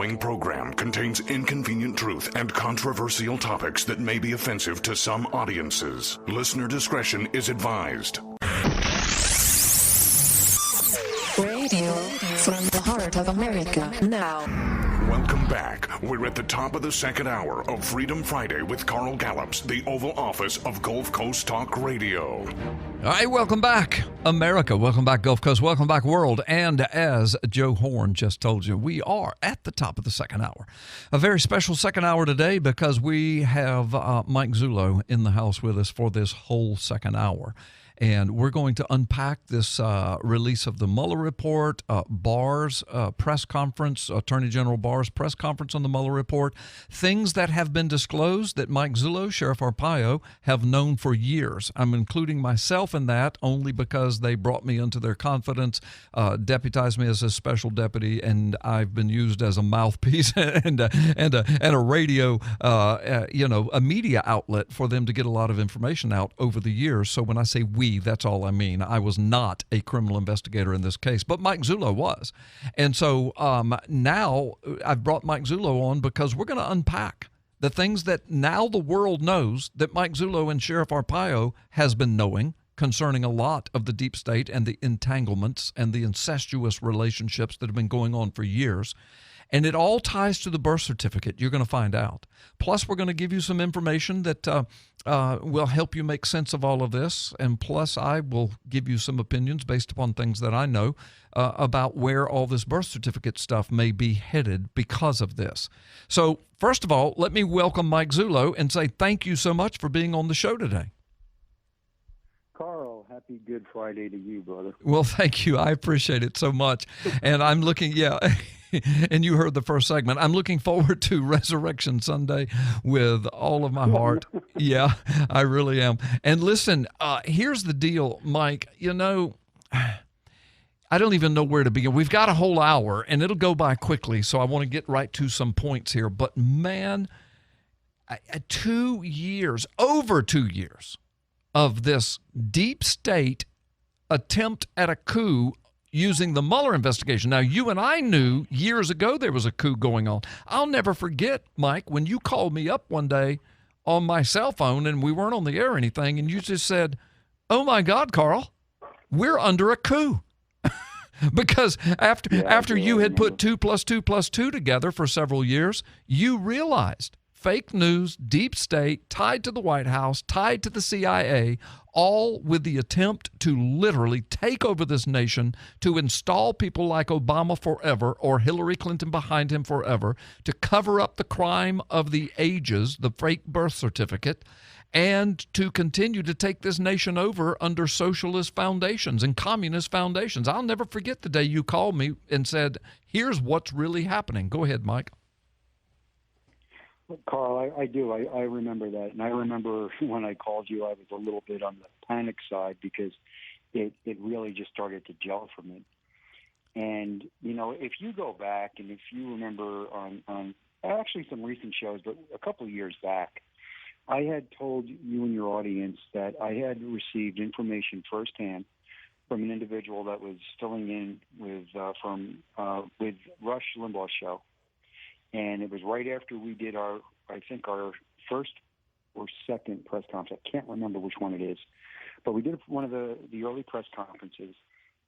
following program contains inconvenient truth and controversial topics that may be offensive to some audiences. Listener discretion is advised. Radio from the heart of America now. Welcome back. We're at the top of the second hour of Freedom Friday with Carl Gallups, the Oval Office of Gulf Coast Talk Radio. All right, welcome back, America. Welcome back, Gulf Coast. Welcome back, world. And as Joe Horn just told you, we are at the top of the second hour. A very special second hour today because we have Mike Zullo in the house with us for this whole second hour. And we're going to unpack this release of the Mueller report, Barr's press conference, Attorney General Barr's press conference on the Mueller report, things that have been disclosed that Mike Zullo, Sheriff Arpaio, have known for years. I'm including myself in that only because they brought me into their confidence, deputized me as a special deputy, and I've been used as a mouthpiece and a radio, a media outlet for them to get a lot of information out over the years. So when I say we, that's all I mean. I was not a criminal investigator in this case, but Mike Zullo was. And so now I've brought Mike Zullo on because we're going to unpack the things that now the world knows that Mike Zullo and Sheriff Arpaio has been knowing concerning a lot of the deep state and the entanglements and the incestuous relationships that have been going on for years. And it all ties to the birth certificate, you're going to find out. Plus, we're going to give you some information that will help you make sense of all of this. And plus, I will give you some opinions based upon things that I know about where all this birth certificate stuff may be headed because of this. So, first of all, let me welcome Mike Zullo and say thank you so much for being on the show today. Carl, happy Good Friday to you, brother. Well, thank you. I appreciate it so much. And I'm looking, and you heard the first segment. I'm looking forward to Resurrection Sunday with all of my heart. Yeah, I really am. And listen, here's the deal, Mike. I don't even know where to begin. We've got a whole hour, and it'll go by quickly, so I want to get right to some points here. But, man, 2 years, over 2 years, of this deep state attempt at a coup using the Mueller investigation. Now, you and I knew years ago there was a coup going on. I'll never forget, Mike, when you called me up one day on my cell phone and we weren't on the air or anything, and you just said, "Oh, my God, Carl, we're under a coup." Because after you had put 2 + 2 + 2 together for several years, you realized fake news, deep state, tied to the White House, tied to the CIA, all with the attempt to literally take over this nation, to install people like Obama forever or Hillary Clinton behind him forever, to cover up the crime of the ages, the fake birth certificate, and to continue to take this nation over under socialist foundations and communist foundations. I'll never forget the day you called me and said, here's what's really happening. Go ahead, Mike. Carl, I do. I remember that. And I remember when I called you, I was a little bit on the panic side because it really just started to gel for me. And, if you go back and if you remember on actually some recent shows, but a couple of years back, I had told you and your audience that I had received information firsthand from an individual that was filling in with Rush Limbaugh's show. And it was right after we did our first or second press conference. I can't remember which one it is. But we did one of the early press conferences,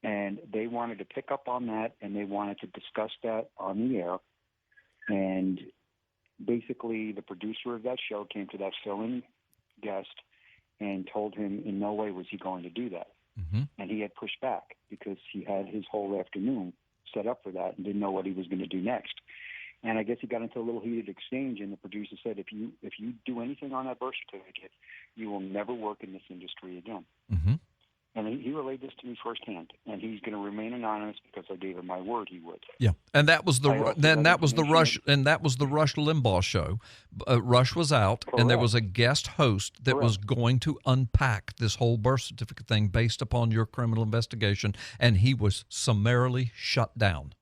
and they wanted to pick up on that, and they wanted to discuss that on the air. And basically the producer of that show came to that fill-in guest and told him in no way was he going to do that. Mm-hmm. And he had pushed back because he had his whole afternoon set up for that and didn't know what he was going to do next. And I guess he got into a little heated exchange, and the producer said, if you do anything on that birth certificate, you will never work in this industry again. Mm-hmm. And he relayed this to me firsthand, and he's going to remain anonymous because I gave him my word he would. Yeah, and that was the Rush Limbaugh show. Rush was out, correct, and there was a guest host that correct was going to unpack this whole birth certificate thing based upon your criminal investigation, and he was summarily shut down.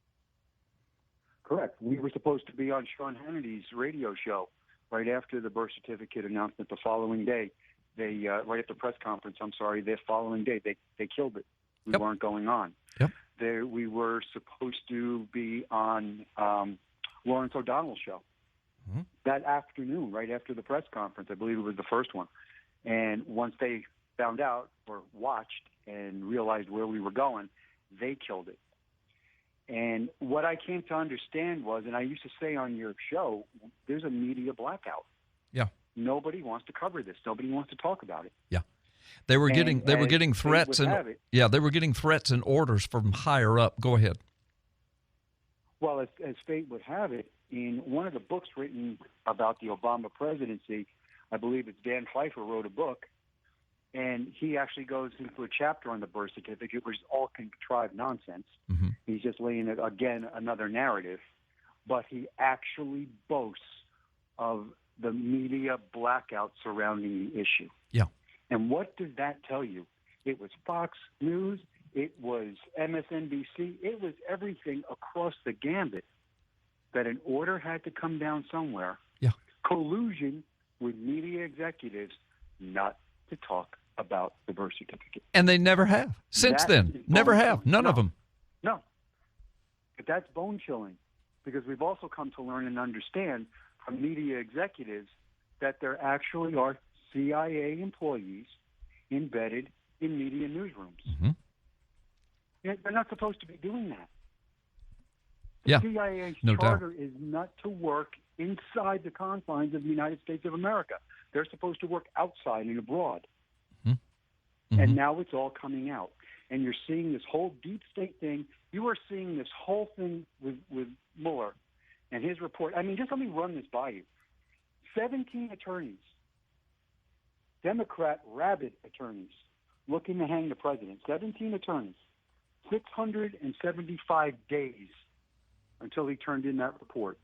Correct. We were supposed to be on Sean Hannity's radio show right after the birth certificate announcement the following day. They right at the press conference, the following day, they killed it. We weren't going on. Yep. We were supposed to be on Lawrence O'Donnell's show. Mm-hmm. That afternoon, right after the press conference, I believe it was the first one. And once they found out or watched and realized where we were going, they killed it. And what I came to understand was, and I used to say on your show, there's a media blackout. Yeah. Nobody wants to cover this. Nobody wants to talk about it. Yeah. They were getting threats they were getting threats and orders from higher up. Go ahead. Well, as fate would have it, in one of the books written about the Obama presidency, I believe it's Dan Pfeiffer wrote a book, and he actually goes into a chapter on the birth certificate, which is all contrived nonsense. Mm-hmm. He's just laying it, again, another narrative. But he actually boasts of the media blackout surrounding the issue. Yeah. And what does that tell you? It was Fox News. It was MSNBC. It was everything across the gambit that an order had to come down somewhere. Yeah. Collusion with media executives not to talk about the birth certificate. And they never have. Since then. Never have. None of them. No. But that's bone-chilling because we've also come to learn and understand from media executives that there actually are CIA employees embedded in media newsrooms. Mm-hmm. They're not supposed to be doing that. Yeah. The CIA's No charter doubt. is not to work inside the confines of the United States of America. They're supposed to work outside and abroad. Mm-hmm. And now it's all coming out. And you're seeing this whole deep state thing. You are seeing this whole thing with Mueller and his report. I mean, just let me run this by you. 17 attorneys, Democrat rabid attorneys, looking to hang the president. 17 attorneys. 675 days until he turned in that report.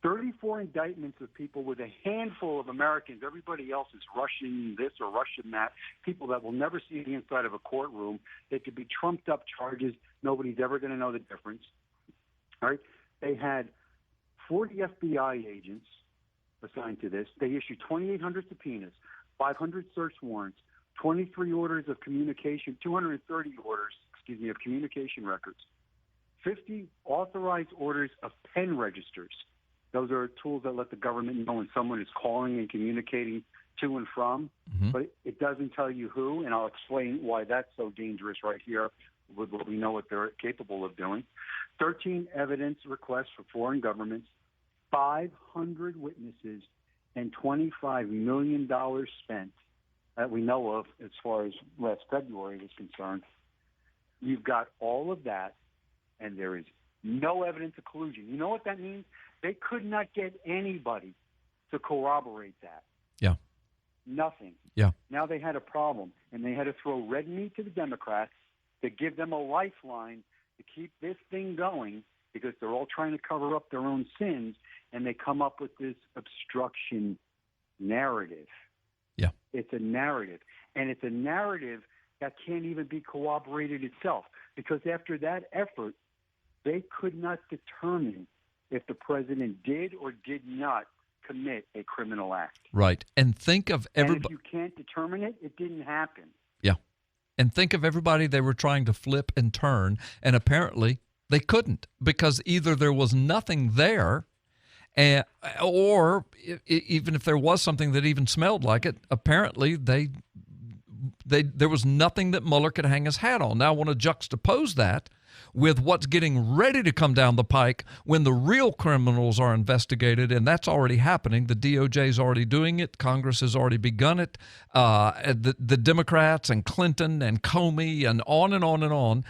34 indictments of people with a handful of Americans. Everybody else is Russian this or Russian that. People that will never see the inside of a courtroom. They could be trumped up charges. Nobody's ever going to know the difference. All right? They had 40 FBI agents assigned to this. They issued 2,800 subpoenas, 500 search warrants, 23 orders of communication, 230 orders, of communication records, 50 authorized orders of pen registers. Those are tools that let the government know when someone is calling and communicating to and from, but it doesn't tell you who, and I'll explain why that's so dangerous right here with what we know what they're capable of doing. 13 evidence requests for foreign governments, 500 witnesses, and $25 million spent that we know of as far as last February is concerned. You've got all of that, and there is no evidence of collusion. You know what that means? They could not get anybody to corroborate that. Yeah. Nothing. Yeah. Now they had a problem, and they had to throw red meat to the Democrats to give them a lifeline to keep this thing going because they're all trying to cover up their own sins, and they come up with this obstruction narrative. Yeah. It's a narrative, and it's a narrative that can't even be corroborated itself because after that effort, they could not determine if the president did or did not commit a criminal act. Right. And think of everybody. And if you can't determine it, it didn't happen. Yeah. And think of everybody they were trying to flip and turn, and apparently they couldn't because either there was nothing there or even if there was something that even smelled like it, apparently there was nothing that Mueller could hang his hat on. Now I want to juxtapose that with what's getting ready to come down the pike when the real criminals are investigated, and that's already happening. The DOJ is already doing it. Congress has already begun it. The Democrats and Clinton and Comey and on and on and on.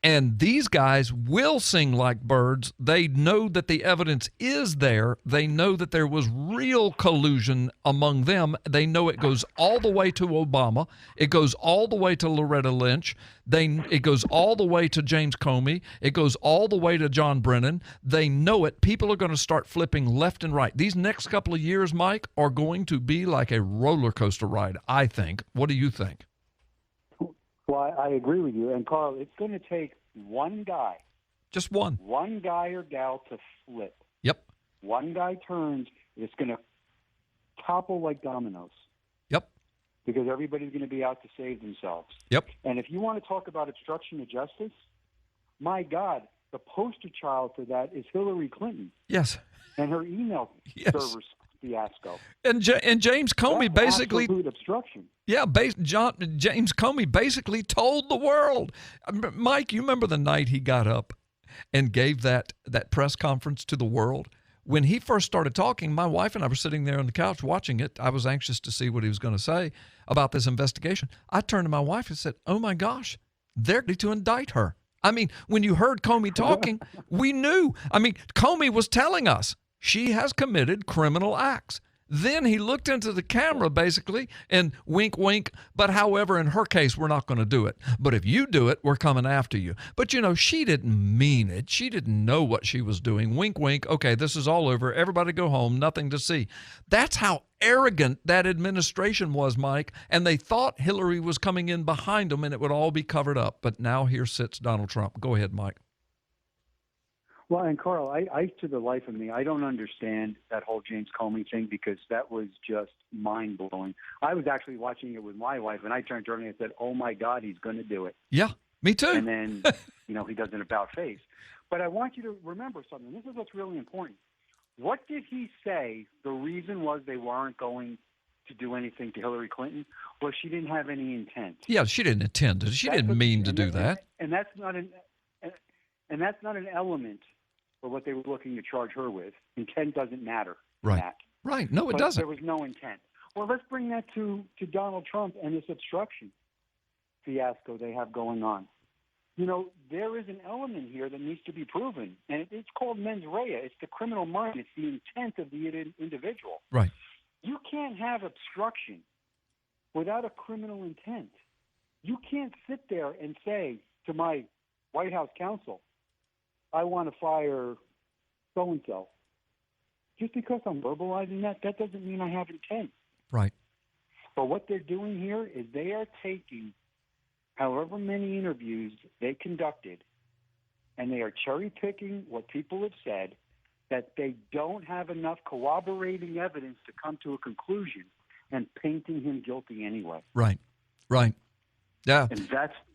And these guys will sing like birds. They know that the evidence is there. They know that there was real collusion among them. They know it goes all the way to Obama. It goes all the way to Loretta Lynch. It goes all the way to James Comey. It goes all the way to John Brennan. They know it. People are going to start flipping left and right. These next couple of years, Mike, are going to be like a roller coaster ride, I think. What do you think? Well, I agree with you. And, Carl, it's going to take one guy. Just one. One guy or gal to flip. Yep. One guy turns, it's going to topple like dominoes. Yep. Because everybody's going to be out to save themselves. Yep. And if you want to talk about obstruction of justice, my God, the poster child for that is Hillary Clinton. Yes. And her email server fiasco. And James Comey That's basically absolute obstruction. Yeah, James Comey basically told the world. Mike, you remember the night he got up and gave that press conference to the world? When he first started talking, my wife and I were sitting there on the couch watching it. I was anxious to see what he was going to say about this investigation. I turned to my wife and said, "Oh my gosh, they're ready to indict her." I mean, when you heard Comey talking, we knew. I mean, Comey was telling us she has committed criminal acts. Then he looked into the camera basically and wink, wink. But however, in her case, we're not going to do it. But if you do it, we're coming after you. But, she didn't mean it. She didn't know what she was doing. Wink, wink. Okay, this is all over. Everybody go home. Nothing to see. That's how arrogant that administration was, Mike. And they thought Hillary was coming in behind them and it would all be covered up. But now here sits Donald Trump. Go ahead, Mike. Well, and Carl, I to the life of me, I don't understand that whole James Comey thing because that was just mind-blowing. I was actually watching it with my wife, and I turned to her and I said, "Oh, my God, he's going to do it." Yeah, me too. And then, he does an about-face. But I want you to remember something. This is what's really important. What did he say the reason was they weren't going to do anything to Hillary Clinton? Well, she didn't have any intent. Yeah, she didn't intend it. She didn't mean to do that. And that's not an element for what they were looking to charge her with. Intent doesn't matter. Right. Right. No, it doesn't. There was no intent. Well, let's bring that to Donald Trump and this obstruction fiasco they have going on. There is an element here that needs to be proven, and it's called mens rea. It's the criminal mind. It's the intent of the individual. Right. You can't have obstruction without a criminal intent. You can't sit there and say to my White House counsel, "I want to fire so-and-so." Just because I'm verbalizing that doesn't mean I have intent. Right. But what they're doing here is they are taking however many interviews they conducted, and they are cherry-picking what people have said, that they don't have enough corroborating evidence to come to a conclusion, and painting him guilty anyway. Right. Right. Yeah. And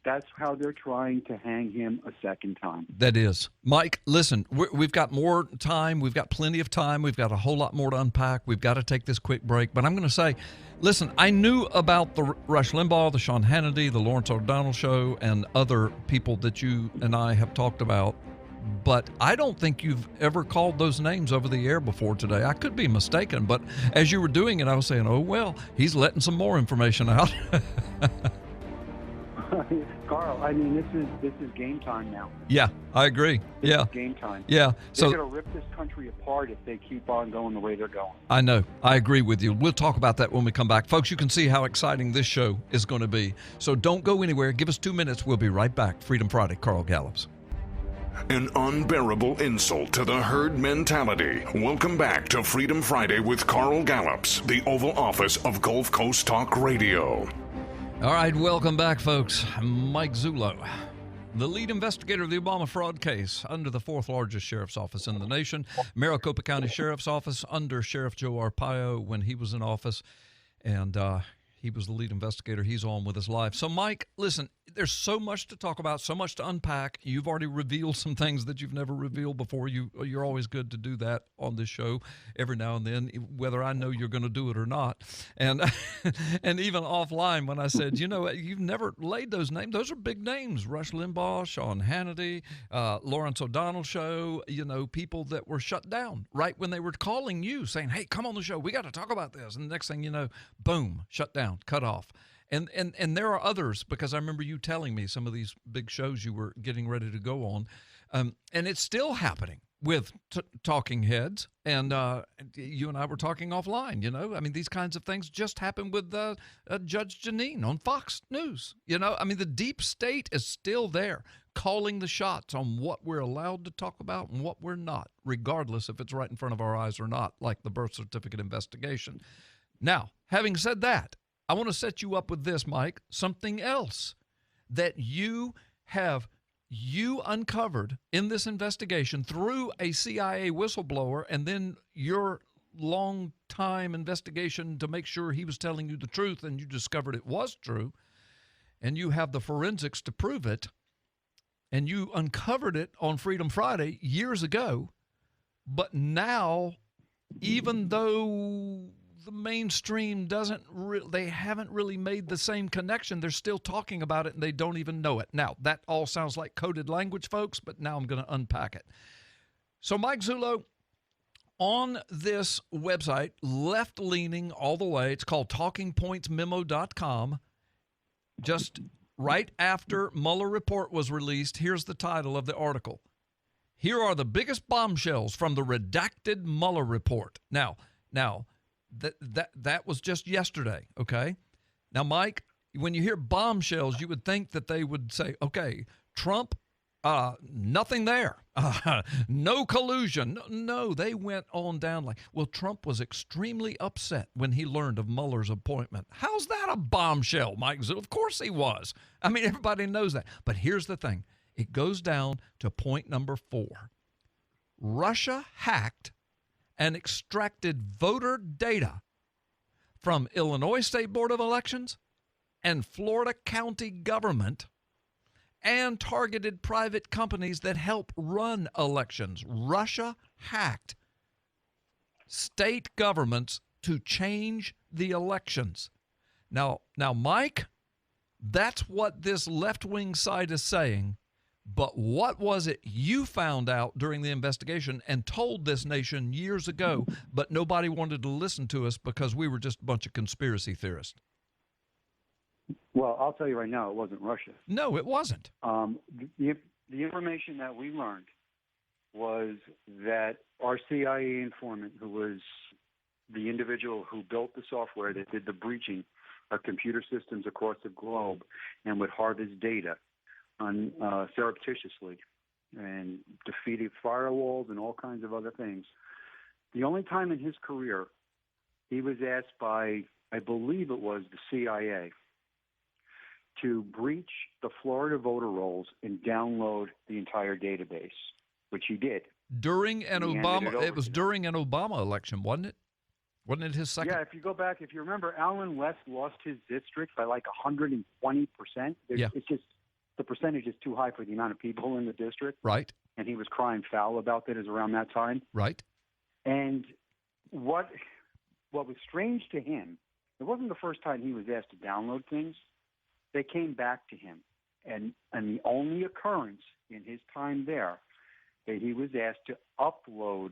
that's how they're trying to hang him a second time. That is. Mike, listen, we've got more time. We've got plenty of time. We've got a whole lot more to unpack. We've got to take this quick break. But I'm going to say, listen, I knew about the Rush Limbaugh, the Sean Hannity, the Lawrence O'Donnell show, and other people that you and I have talked about. But I don't think you've ever called those names over the air before today. I could be mistaken. But as you were doing it, I was saying, oh, well, he's letting some more information out. Carl, I mean, this is game time now. Yeah, I agree. This is game time. Yeah. They're going to rip this country apart if they keep on going the way they're going. I know. I agree with you. We'll talk about that when we come back. Folks, you can see how exciting this show is going to be. So don't go anywhere. Give us 2 minutes. We'll be right back. Freedom Friday, Carl Gallups. An unbearable insult to the herd mentality. Welcome back to Freedom Friday with Carl Gallups, the Oval Office of Gulf Coast Talk Radio. All right, welcome back, folks. Mike Zullo, the lead investigator of the Obama fraud case under the fourth largest sheriff's office in the nation, Maricopa County Sheriff's Office under Sheriff Joe Arpaio when he was in office, and he was the lead investigator. He's on with us live. So, Mike, listen, there's so much to talk about, so much to unpack. You've already revealed some things that you've never revealed before. You're always good to do that on this show every now and then, whether I know you're going to do it or not. And and even offline when I said, you've never laid those names. Those are big names. Rush Limbaugh, Sean Hannity, Lawrence O'Donnell show, people that were shut down right when they were calling you saying, hey, come on the show. We got to talk about this. And the next thing you know, boom, shut down, cut off. And there are others, because I remember you telling me some of these big shows you were getting ready to go on. And it's still happening with talking heads. And you and I were talking offline, I mean, these kinds of things just happened with Judge Jeanine on Fox News. I mean, the deep state is still there, calling the shots on what we're allowed to talk about and what we're not, regardless if it's right in front of our eyes or not, like the birth certificate investigation. Now, having said that, I want to set you up with this, Mike, something else that you uncovered in this investigation through a CIA whistleblower, and then your long time investigation to make sure he was telling you the truth, and you discovered it was true, and you have the forensics to prove it. and you uncovered it on Freedom Friday years ago, but now, even though the mainstream they haven't really made the same connection, they're still talking about it and they don't even know it. Now, that all sounds like coded language, folks, but now I'm going to unpack it. So Mike Zullo, on this website, left-leaning all the way, it's called talkingpointsmemo.com. Just right after Mueller report was released, here's the title of the article. Here are the biggest bombshells from the redacted Mueller report. Now, that was just yesterday, okay? Now, Mike, when you hear bombshells, you would think that they would say, okay, Trump, nothing there. No collusion. No, they went on down like, well, Trump was extremely upset when he learned of Mueller's appointment. How's that a bombshell, Mike? Of course he was. I mean, everybody knows that. But here's the thing. It goes down to point number 4. Russia hacked and extracted voter data from Illinois State Board of Elections and Florida county government and targeted private companies that help run elections. Russia hacked state governments to change the elections. Now, Mike, that's what this left-wing side is saying. But what was it you found out during the investigation and told this nation years ago, but nobody wanted to listen to us because we were just a bunch of conspiracy theorists? Well, I'll tell you right now, it wasn't Russia. No, it wasn't. The information that we learned was that our CIA informant, who was the individual who built the software that did the breaching of computer systems across the globe and would harvest data surreptitiously and defeated firewalls and all kinds of other things. The only time in his career he was asked by, I believe it was the CIA, to breach the Florida voter rolls and download the entire database, which he did. During an Obama, it was during an Obama election, wasn't it? Wasn't it his second? Yeah, if you go back, if you remember, Allen West lost his district by like 120%. Yeah. It's just, the percentage is too high for the amount of people in the district. Right. And he was crying foul about that around that time. Right. And what was strange to him, it wasn't the first time he was asked to download things. They came back to him. And the only occurrence in his time there that he was asked to upload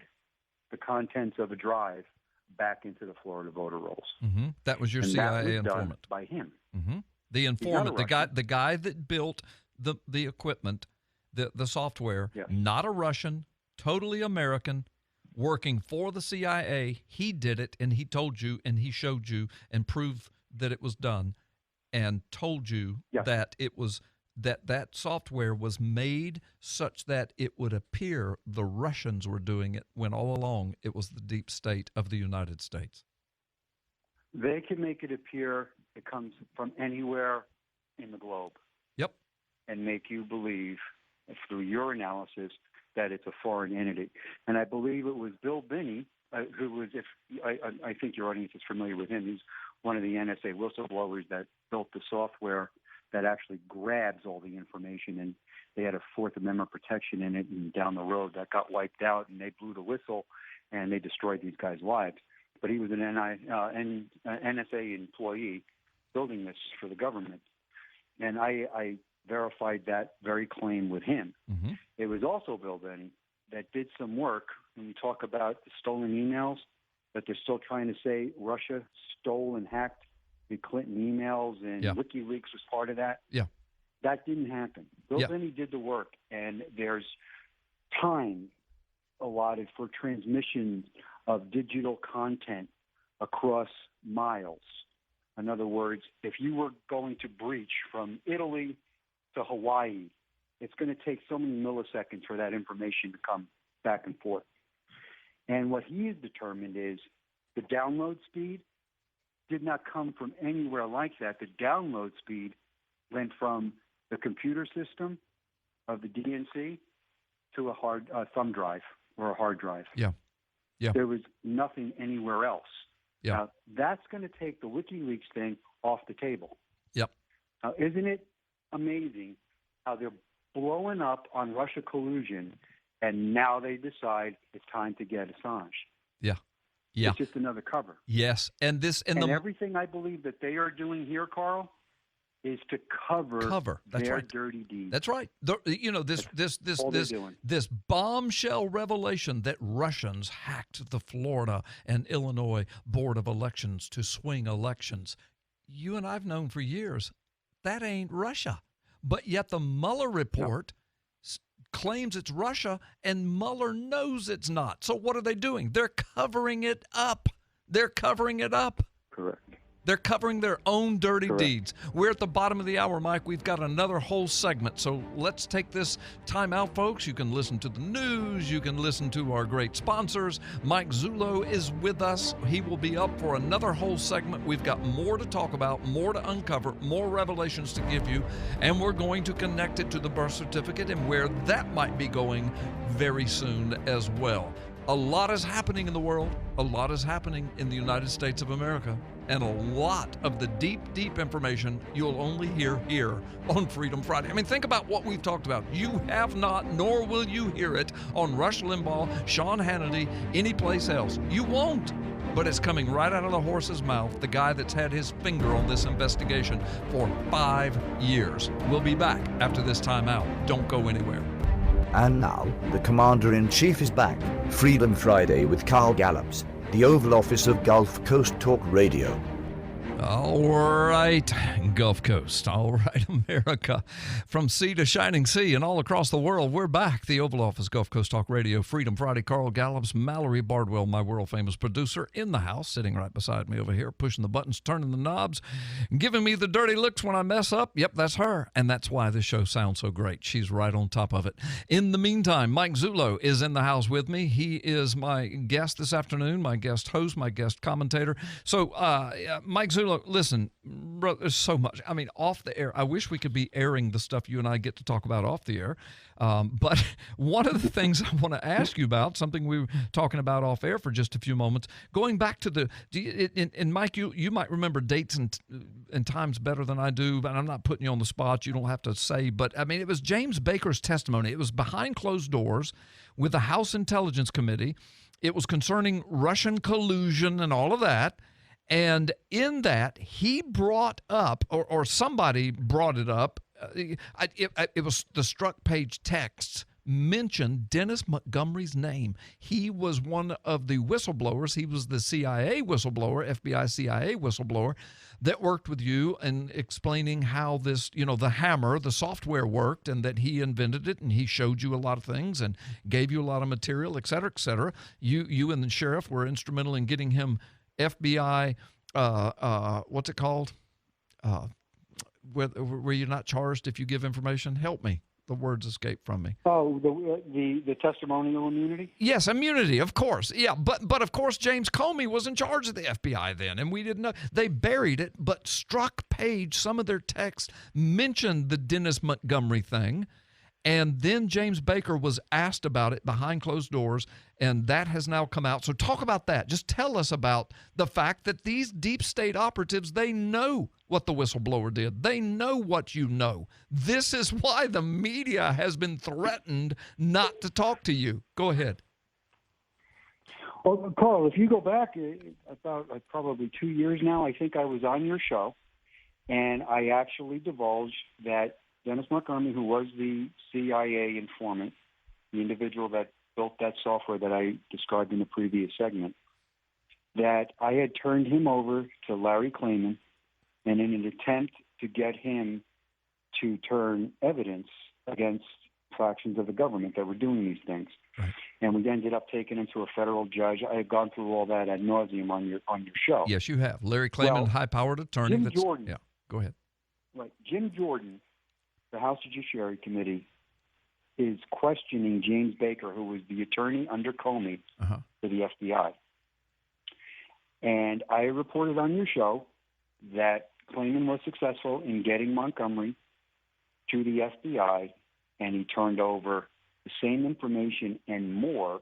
the contents of a drive back into the Florida voter rolls. Mm-hmm. That was your and CIA that was informant. done by him. Mm-hmm. The informant, the guy that built the equipment, the software, yes. Not a Russian, totally American, working for the CIA. He did it, and he told you, and he showed you, and proved that it was done, and told you yes. that it was that software was made such that it would appear the Russians were doing it, when all along it was the deep state of the United States. They can make it appear it comes from anywhere in the globe. Yep. And make you believe, through your analysis, that it's a foreign entity. And I believe it was Bill Binney, who was, I think your audience is familiar with him. He's one of the NSA whistleblowers that built the software that actually grabs all the information. And they had a Fourth Amendment protection in it, and down the road that got wiped out, and they blew the whistle, and they destroyed these guys' lives. But he was an NSA employee building this for the government. And I verified that very claim with him. Mm-hmm. It was also Bill Binney that did some work when we talk about the stolen emails, that they're still trying to say Russia stole and hacked the Clinton emails, and WikiLeaks was part of that. Yeah. That didn't happen. Bill Binney did the work, and there's time allotted for transmission of digital content across miles. In other words, if you were going to breach from Italy to Hawaii, it's going to take so many milliseconds for that information to come back and forth. And what he has determined is the download speed did not come from anywhere like that. The download speed went from the computer system of the DNC to a thumb drive or a hard drive. Yeah. Yeah. There was nothing anywhere else. Yeah. Now, that's going to take the WikiLeaks thing off the table. Yep. Now, isn't it amazing how they're blowing up on Russia collusion, and now they decide it's time to get Assange. Yeah. Yeah. It's just another cover. Yes. And everything I believe that they are doing here, Carl, is to cover That's their right. dirty deeds. That's right. This bombshell revelation that Russians hacked the Florida and Illinois Board of Elections to swing elections. You and I've known for years that ain't Russia. But yet the Mueller report claims it's Russia, and Mueller knows it's not. So what are they doing? They're covering it up. Correct. They're covering their own dirty deeds. We're at the bottom of the hour, Mike. We've got another whole segment. So let's take this time out, folks. You can listen to the news. You can listen to our great sponsors. Mike Zullo is with us. He will be up for another whole segment. We've got more to talk about, more to uncover, more revelations to give you. And we're going to connect it to the birth certificate and where that might be going very soon as well. A lot is happening in the world. A lot is happening in the United States of America. And a lot of the deep, deep information you'll only hear here on Freedom Friday. I mean, think about what we've talked about. You have not, nor will you hear it on Rush Limbaugh, Sean Hannity, any place else. You won't. But it's coming right out of the horse's mouth, the guy that's had his finger on this investigation for 5 years. We'll be back after this time out. Don't go anywhere. And now, the Commander-in-Chief is back. Freedom Friday with Carl Gallups, the Oval Office of Gulf Coast Talk Radio. All right, Gulf Coast. All right, America. From sea to shining sea and all across the world, we're back. The Oval Office, Gulf Coast Talk Radio, Freedom Friday. Carl Gallups, Mallory Bardwell, my world-famous producer, in the house, sitting right beside me over here, pushing the buttons, turning the knobs, giving me the dirty looks when I mess up. Yep, that's her. And that's why this show sounds so great. She's right on top of it. In the meantime, Mike Zullo is in the house with me. He is my guest this afternoon, my guest host, my guest commentator. So, Mike Zullo, listen, bro, there's so much. I mean, off the air, I wish we could be airing the stuff you and I get to talk about off the air. But one of the things I want to ask you about, something we were talking about off air for just a few moments, going back to and Mike, you might remember dates and times better than I do, but I'm not putting you on the spot. You don't have to say, but I mean, it was James Baker's testimony. It was behind closed doors with the House Intelligence Committee. It was concerning Russian collusion and all of that. And in that, he brought up, or somebody brought it up, it was the struck page texts mentioned Dennis Montgomery's name. He was one of the whistleblowers. He was the CIA whistleblower, FBI CIA whistleblower that worked with you in explaining how this, the hammer, the software worked, and that he invented it, and he showed you a lot of things and gave you a lot of material, et cetera, et cetera. You and the sheriff were instrumental in getting him FBI, what's it called? Where you're not charged if you give information? Help me. The words escape from me. Oh, the testimonial immunity? Yes, immunity, of course. Yeah, but of course James Comey was in charge of the FBI then, and we didn't know. They buried it, but struck page, some of their text mentioned the Dennis Montgomery thing. And then James Baker was asked about it behind closed doors, and that has now come out. So talk about that. Just tell us about the fact that these deep state operatives, they know what the whistleblower did. They know what you know. This is why the media has been threatened not to talk to you. Go ahead. Well, Carl, if you go back about probably 2 years now, I think I was on your show, and I actually divulged that Dennis Montgomery, who was the CIA informant, the individual that built that software that I described in the previous segment, that I had turned him over to Larry Klayman, and in an attempt to get him to turn evidence against factions of the government that were doing these things. Right. And we ended up taking him to a federal judge. I have gone through all that ad nauseum on your show. Yes, you have. Larry Klayman, high-powered attorney. Jim Jordan. Yeah, go ahead. Right. Jim Jordan, the House Judiciary Committee, is questioning James Baker, who was the attorney under Comey for the FBI. And I reported on your show that Klayman was successful in getting Montgomery to the FBI, and he turned over the same information and more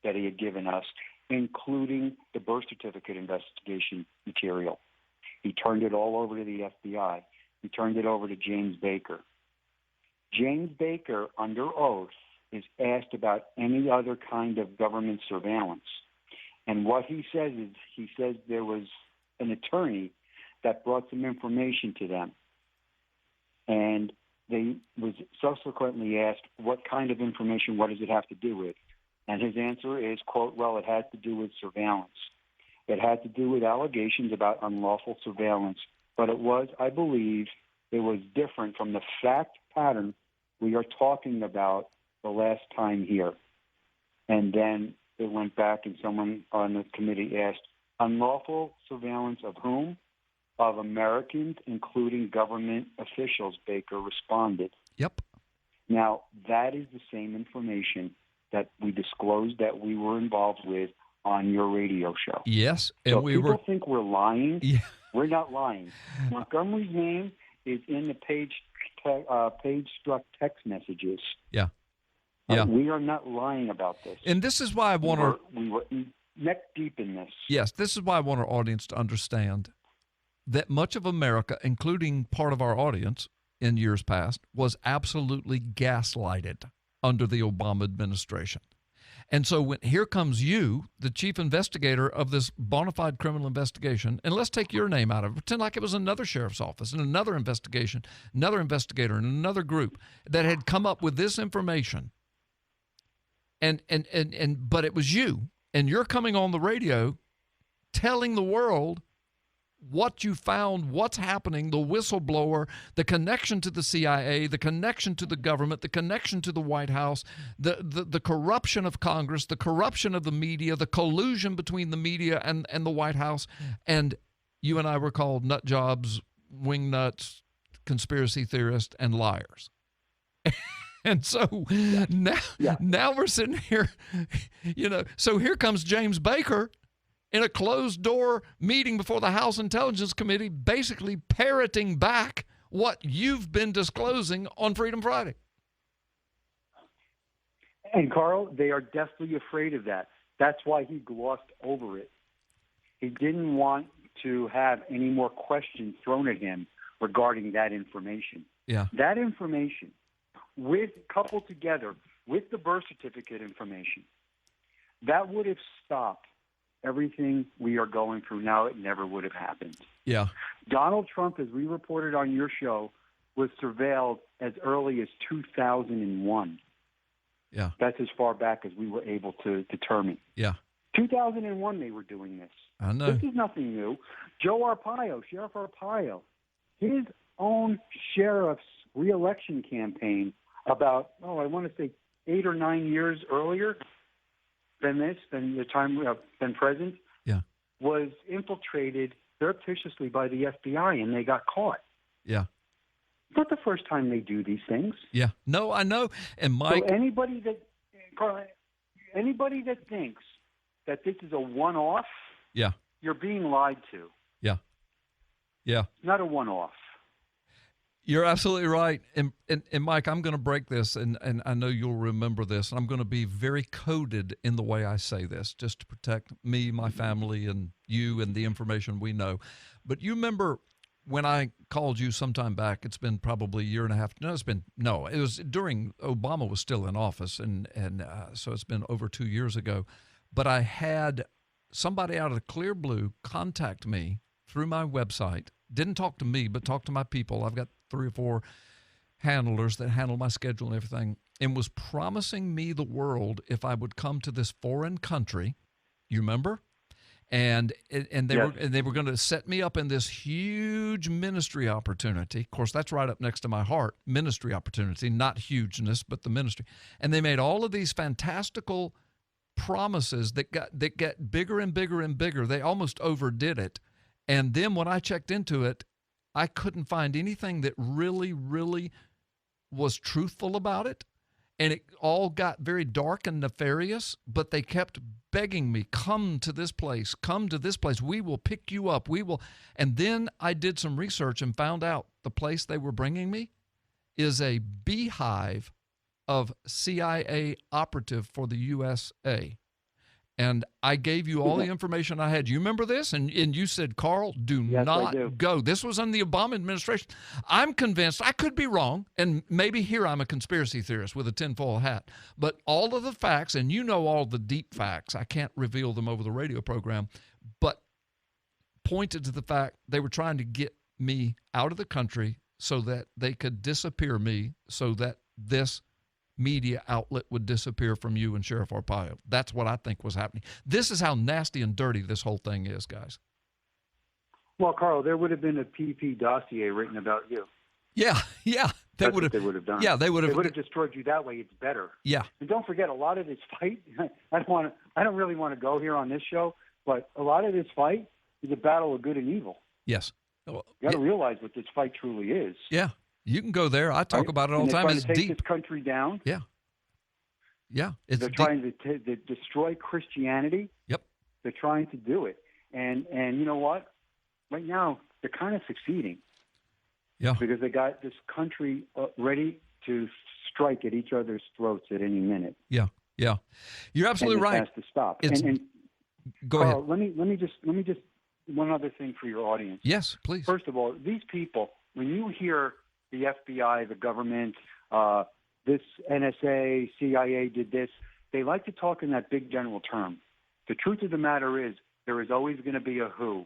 that he had given us, including the birth certificate investigation material. He turned it all over to the FBI. He turned it over to James Baker. James Baker, under oath, is asked about any other kind of government surveillance. And what he says is, he says there was an attorney that brought some information to them. And they was subsequently asked, what kind of information, what does it have to do with? And his answer is, quote, well, it has to do with surveillance. It had to do with allegations about unlawful surveillance. But it was, I believe, it was different from the fact pattern we are talking about the last time here. And then it went back and someone on the committee asked, unlawful surveillance of whom? Of Americans, including government officials, Baker responded. Yep. Now, that is the same information that we disclosed that we were involved with on your radio show. Yes. And so we people think we're lying. Yeah. We're not lying. Montgomery's name is in the page-struck text messages. Yeah. Yeah. We are not lying about this. And this is why I want we were neck deep in this. Yes, this is why I want our audience to understand that much of America, including part of our audience in years past, was absolutely gaslighted under the Obama administration. And so when here comes you, the chief investigator of this bona fide criminal investigation, and let's take your name out of it, pretend like it was another sheriff's office and another investigation, another investigator and another group that had come up with this information. But it was you, and you're coming on the radio telling the world what you found, what's happening, the whistleblower, the connection to the CIA, the connection to the government, the connection to the White House, the corruption of Congress, the corruption of the media, the collusion between the media and the White House. And you and I were called nut jobs, wing nuts, conspiracy theorists, and liars. And so now we're sitting here, so here comes James Baker in a closed-door meeting before the House Intelligence Committee, basically parroting back what you've been disclosing on Freedom Friday. And, Carl, they are deathly afraid of that. That's why he glossed over it. He didn't want to have any more questions thrown at him regarding that information. Yeah. That information, coupled together with the birth certificate information, that would have stopped everything we are going through now. It never would have happened. Yeah. Donald Trump, as we reported on your show, was surveilled as early as 2001. Yeah. That's as far back as we were able to determine. Yeah. 2001 they were doing this. I know. This is nothing new. Joe Arpaio, Sheriff Arpaio, his own sheriff's re-election campaign about, I want to say 8 or 9 years earlier than the time than present, was infiltrated surreptitioally by the FBI, and they got caught. Yeah. It's not the first time they do these things. Yeah. No, I know. And Mike, so anybody that thinks that this is a one-off, you're being lied to. Yeah. Yeah. It's not a one-off. You're absolutely right. And Mike, I'm going to break this, and I know you'll remember this, and I'm going to be very coded in the way I say this, just to protect me, my family, and you and the information we know. But you remember when I called you sometime back, it's been probably a year and a half. It was during Obama was still in office, and so it's been over 2 years ago. But I had somebody out of the clear blue contact me through my website. Didn't talk to me, but talked to my people. I've got 3 or 4 handlers that handle my schedule and everything, and was promising me the world if I would come to this foreign country. You remember? And they were going to set me up in this huge ministry opportunity. Of course, that's right up next to my heart. Ministry opportunity, not hugeness, but the ministry. And they made all of these fantastical promises that got bigger and bigger and bigger. They almost overdid it. And then when I checked into it, I couldn't find anything that really, really was truthful about it. And it all got very dark and nefarious, but they kept begging me, come to this place, we will pick you up, we will. And then I did some research and found out the place they were bringing me is a beehive of CIA operative for the USA. And I gave you all the information I had. You remember this? And you said, Carl, do Yes, not I do. go. This was in the Obama administration. I'm convinced, I could be wrong, and maybe here I'm a conspiracy theorist with a tinfoil hat, but all of the facts, and you know all the deep facts, I can't reveal them over the radio program, but pointed to the fact they were trying to get me out of the country so that they could disappear me, so that this media outlet would disappear from you and Sheriff Arpaio. That's what I think was happening. This is how nasty and dirty this whole thing is, guys. Well, Carl, there would have been a PP dossier written about you. Yeah. That's what they would have done. Yeah, they would have destroyed you that way. It's better. Yeah. And don't forget, a lot of this fight, I don't really want to go here on this show, but a lot of this fight is a battle of good and evil. Yes. Well, you got to realize what this fight truly is. Yeah. You can go there. I talk about it all the time. It's deep. They're trying to take deep. this country down. Yeah. They're trying to destroy Christianity. Yep. They're trying to do it. And you know what? Right now, they're kind of succeeding. Yeah. Because they got this country ready to strike at each other's throats at any minute. Yeah. You're absolutely right. It has to stop. Go Carl, ahead. Let me just one other thing for your audience. Yes, please. First of all, these people, when you hear the FBI, the government, this NSA, CIA did this, they like to talk in that big general term. The truth of the matter is there is always going to be a who.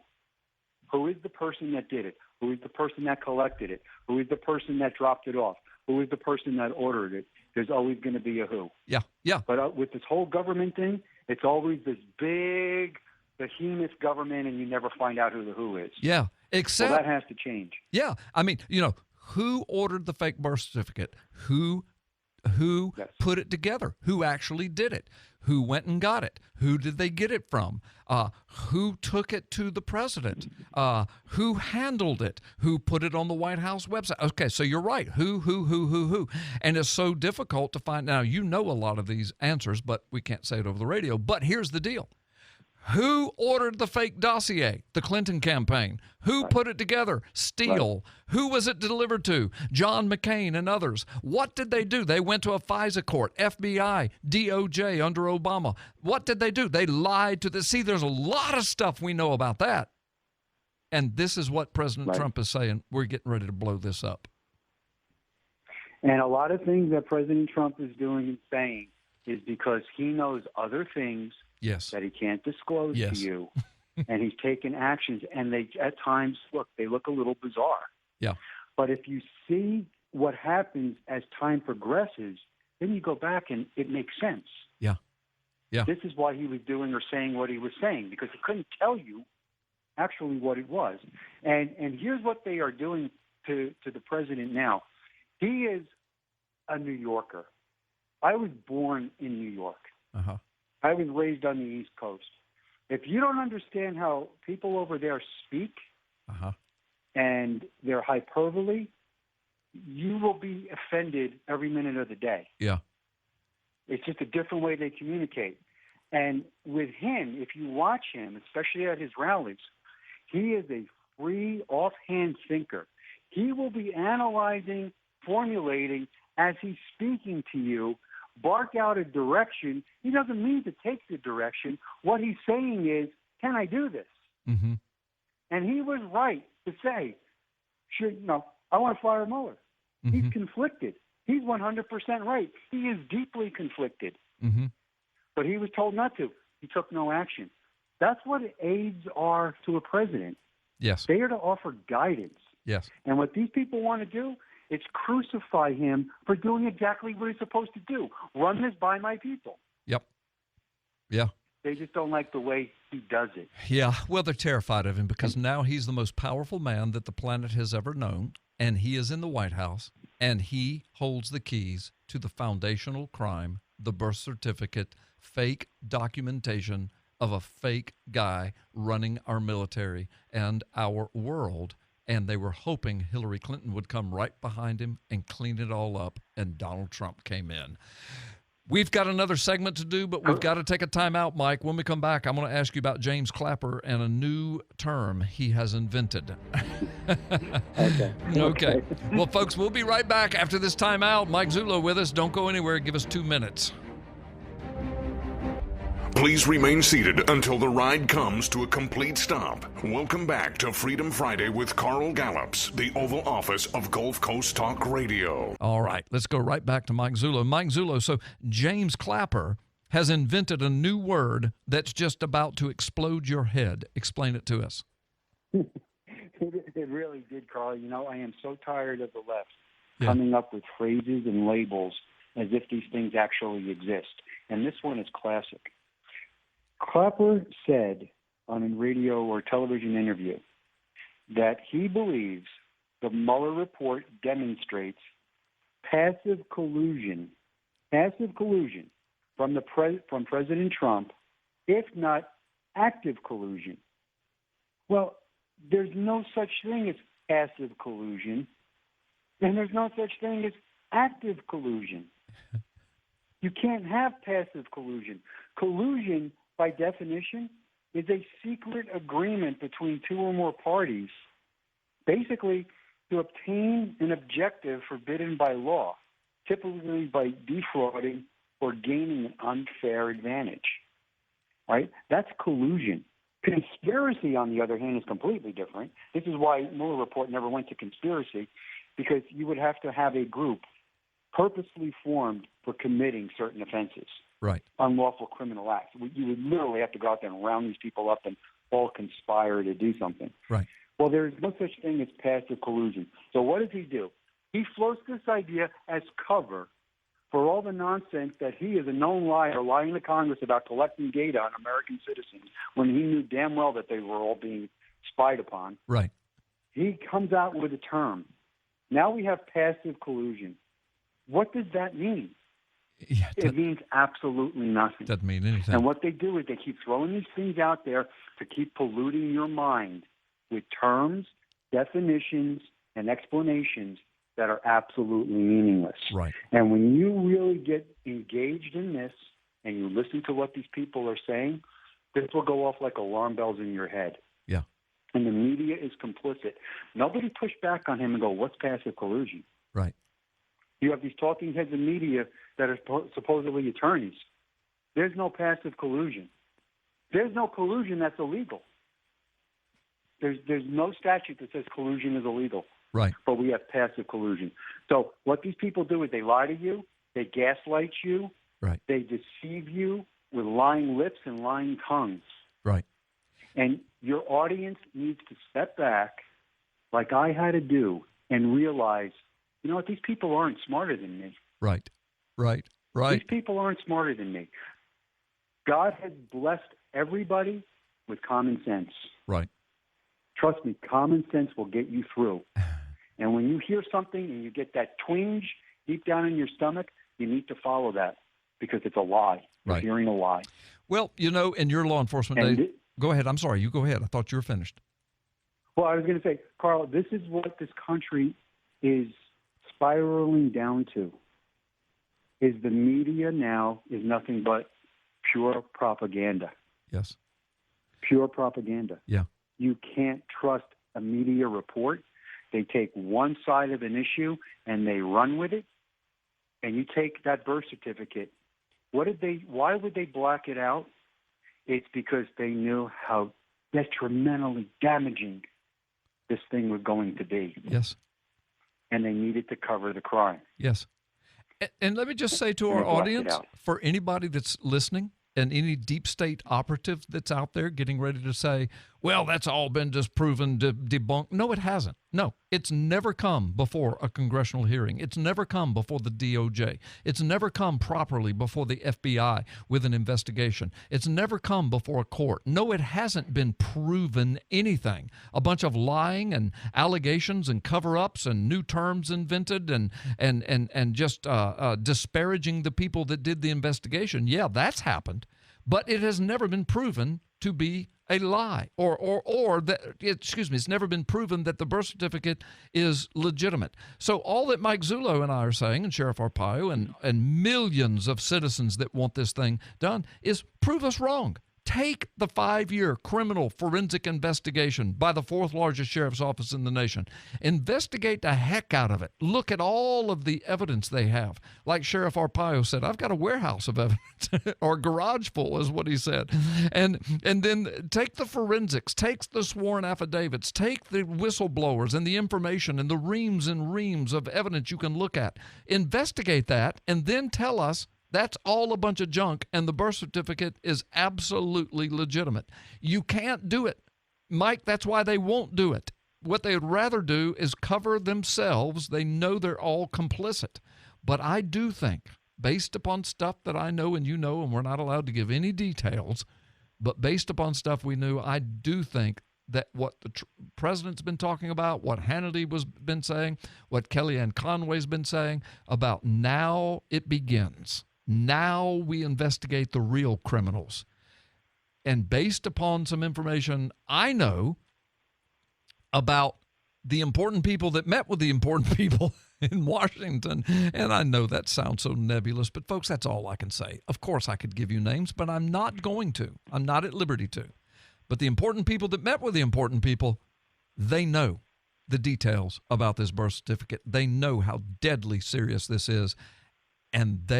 Who is the person that did it? Who is the person that collected it? Who is the person that dropped it off? Who is the person that ordered it? There's always going to be a who. Yeah. But with this whole government thing, it's always this big behemoth government, and you never find out who the who is. Yeah, except that has to change. Yeah, I mean, who ordered the fake birth certificate? Who Yes. put it together? Who actually did it? Who went and got it? Who did they get it from? Who took it to the president? Who handled it? Who put it on the White House website? Okay, so you're right. Who? And it's so difficult to find. Now, you know a lot of these answers, but we can't say it over the radio. But here's the deal. Who ordered the fake dossier? The Clinton campaign. Who put it together? Steele. Right. Who was it delivered to? John McCain and others. What did they do? They went to a FISA court, FBI, DOJ under Obama. What did they do? They lied to the. See, there's a lot of stuff we know about that. And this is what President Trump is saying. We're getting ready to blow this up. And a lot of things that President Trump is doing and saying is because he knows other things that he can't disclose to you, and he's taken actions, and they at times they look a little bizarre. Yeah. But if you see what happens as time progresses, then you go back and it makes sense. Yeah. This is why he was doing or saying what he was saying, because he couldn't tell you actually what it was. And here's what they are doing to the president now. He is a New Yorker. I was born in New York. Uh-huh. I was raised on the East Coast. If you don't understand how people over there speak and their hyperbole, you will be offended every minute of the day. Yeah. It's just a different way they communicate. And with him, if you watch him, especially at his rallies, he is a free, offhand thinker. He will be analyzing, formulating as he's speaking to you, bark out a direction. He doesn't mean to take the direction. What he's saying is, can I do this? Mm-hmm. And he was right to say, I want to fire Mueller. Mm-hmm. He's conflicted. He's 100% right. He is deeply conflicted. Mm-hmm. But he was told not to. He took no action. That's what aides are to a president. Yes. They are to offer guidance. Yes. And what these people want to do is crucify him for doing exactly what he's supposed to do. Run this by my people. Yep. Yeah. They just don't like the way he does it. Yeah. Well, they're terrified of him because now he's the most powerful man that the planet has ever known, and he is in the White House, and he holds the keys to the foundational crime, the birth certificate, fake documentation of a fake guy running our military and our world. And they were hoping Hillary Clinton would come right behind him and clean it all up, and Donald Trump came in. We've got another segment to do, but we've got to take a time out, Mike. When we come back, I'm going to ask you about James Clapper and a new term he has invented. Okay. Well, folks, we'll be right back after this time out. Mike Zullo with us. Don't go anywhere. Give us 2 minutes. Please remain seated until the ride comes to a complete stop. Welcome back to Freedom Friday with Carl Gallups, the Oval Office of Gulf Coast Talk Radio. All right, let's go right back to Mike Zullo. Mike Zullo, so James Clapper has invented a new word that's just about to explode your head. Explain it to us. It really did, Carl. I am so tired of the left coming up with phrases and labels as if these things actually exist. And this one is classic. Clapper said on a radio or television interview that he believes the Mueller report demonstrates passive collusion from from President Trump, if not active collusion. Well, there's no such thing as passive collusion, and there's no such thing as active collusion. You can't have passive collusion. Collusion, by definition, is a secret agreement between two or more parties, basically to obtain an objective forbidden by law, typically by defrauding or gaining an unfair advantage. Right? That's collusion. Conspiracy, on the other hand, is completely different. This is why Mueller report never went to conspiracy, because you would have to have a group purposely formed for committing certain offenses, right? Unlawful criminal acts. You would literally have to go out there and round these people up and all conspire to do something. Right. Well, there's no such thing as passive collusion. So what does he do? He floats this idea as cover for all the nonsense that he is a known liar, lying to Congress about collecting data on American citizens when he knew damn well that they were all being spied upon. Right. He comes out with a term. Now we have passive collusion. What does that mean? Yeah, it means absolutely nothing. Doesn't mean anything. And what they do is they keep throwing these things out there to keep polluting your mind with terms, definitions, and explanations that are absolutely meaningless. Right. And when you really get engaged in this and you listen to what these people are saying, this will go off like alarm bells in your head. Yeah. And the media is complicit. Nobody pushed back on him and go, what's passive collusion? Right. You have these talking heads in media that are supposedly attorneys. There's no passive collusion. There's no collusion that's illegal. There's no statute that says collusion is illegal. Right. But we have passive collusion. So what these people do is they lie to you, they gaslight you, right. They deceive you with lying lips and lying tongues. Right. And your audience needs to step back, like I had to do, and realize, you know what, these people aren't smarter than me. Right. Right. Right. These people aren't smarter than me. God has blessed everybody with common sense. Right. Trust me, common sense will get you through. And when you hear something and you get that twinge deep down in your stomach, you need to follow that because it's a lie. You're Right. hearing a lie. Well, in your law enforcement days, go ahead. I'm sorry. You go ahead. I thought you were finished. Well, I was going to say, Carl, this is what this country is spiraling down to. Is the media now is nothing but pure propaganda. Yes. Pure propaganda. Yeah. You can't trust a media report. They take one side of an issue and they run with it. And you take that birth certificate. Why would they black it out? It's because they knew how detrimentally damaging this thing was going to be. Yes. And they needed to cover the crime. Yes. And let me just say to our audience, for anybody that's listening and any deep state operative that's out there getting ready to say, well, that's all been disproven, debunked. No, it hasn't. No, it's never come before a congressional hearing. It's never come before the DOJ. It's never come properly before the FBI with an investigation. It's never come before a court. No, it hasn't been proven anything. A bunch of lying and allegations and cover-ups and new terms invented and just disparaging the people that did the investigation. Yeah, that's happened. But it has never been proven to be a lie, or that, it's never been proven that the birth certificate is legitimate. So all that Mike Zullo and I are saying, and Sheriff Arpaio, and millions of citizens that want this thing done, is prove us wrong. Take the 5-year criminal forensic investigation by the 4th largest sheriff's office in the nation. Investigate the heck out of it. Look at all of the evidence they have. Like Sheriff Arpaio said, I've got a warehouse of evidence, or a garage full is what he said. And then take the forensics, take the sworn affidavits, take the whistleblowers and the information and the reams and reams of evidence you can look at. Investigate that and then tell us that's all a bunch of junk, and the birth certificate is absolutely legitimate. You can't do it. Mike, that's why they won't do it. What they would rather do is cover themselves. They know they're all complicit. But I do think, based upon stuff that I know and you know, and we're not allowed to give any details, but based upon stuff we knew, I do think that what the president's been talking about, what Hannity been saying, what Kellyanne Conway's been saying about now it begins. Now we investigate the real criminals. And based upon some information I know about the important people that met with the important people in Washington, and I know that sounds so nebulous, but folks, that's all I can say. Of course I could give you names, but I'm not going to. I'm not at liberty to. But the important people that met with the important people, they know the details about this birth certificate. They know how deadly serious this is, and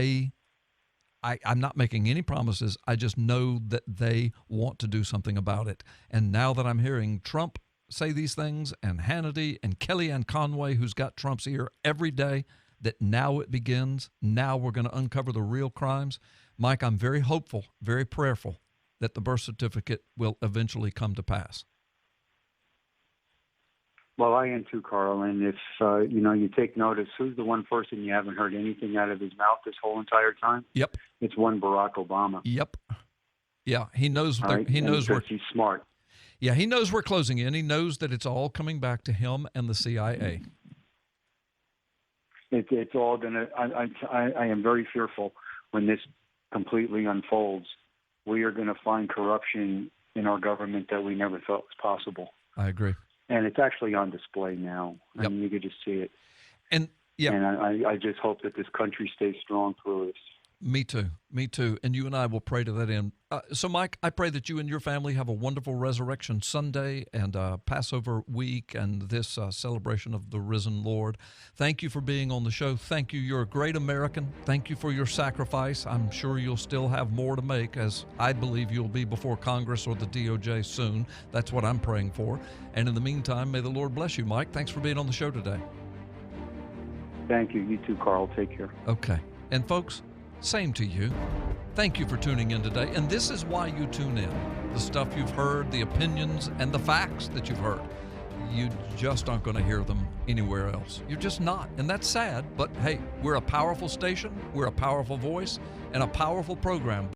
I'm not making any promises. I just know that they want to do something about it. And now that I'm hearing Trump say these things, and Hannity and Kellyanne Conway, who's got Trump's ear every day, that now it begins, now we're going to uncover the real crimes. Mike, I'm very hopeful, very prayerful that the birth certificate will eventually come to pass. Well, I am too, Carl. And if, you take notice, who's the one person you haven't heard anything out of his mouth this whole entire time? Yep. It's one Barack Obama. Yep. Yeah, he knows. Right? He knows where he's smart. Yeah, he knows we're closing in. He knows that it's all coming back to him and the CIA. It's all going to. I am very fearful when this completely unfolds. We are going to find corruption in our government that we never thought was possible. I agree. And it's actually on display now. Yep. I mean, you could just see it. And yeah, and I just hope that this country stays strong through this. Me too. Me too. And you and I will pray to that end. So, Mike, I pray that you and your family have a wonderful Resurrection Sunday and Passover week and this celebration of the risen Lord. Thank you for being on the show. Thank you. You're a great American. Thank you for your sacrifice. I'm sure you'll still have more to make, as I believe you'll be before Congress or the DOJ soon. That's what I'm praying for. And in the meantime, may the Lord bless you, Mike. Thanks for being on the show today. Thank you. You too, Carl. Take care. Okay. And folks, same to you. Thank you for tuning in today. And this is why you tune in. The stuff you've heard, the opinions, and the facts that you've heard. You just aren't going to hear them anywhere else. You're just not. And that's sad. But hey, we're a powerful station. We're a powerful voice and a powerful program.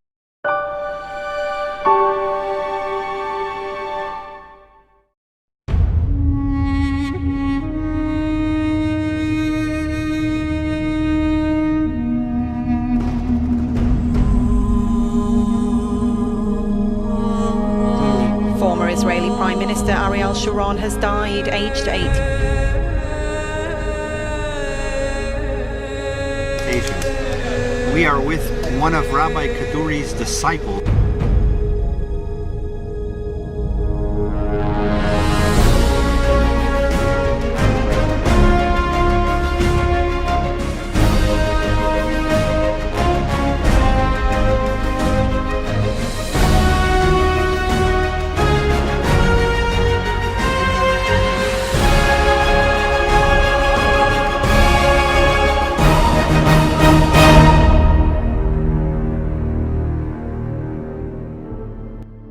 Prime Minister Ariel Sharon has died, aged 8. We are with one of Rabbi Kaduri's disciples.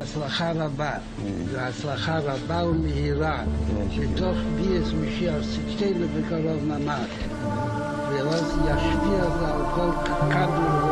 הצלחה רבה, והצלחה רבה ומהירה, שתוך ביאת משיח צדקנו בקרוב ממש, ואז ישפיע זה על כל כדור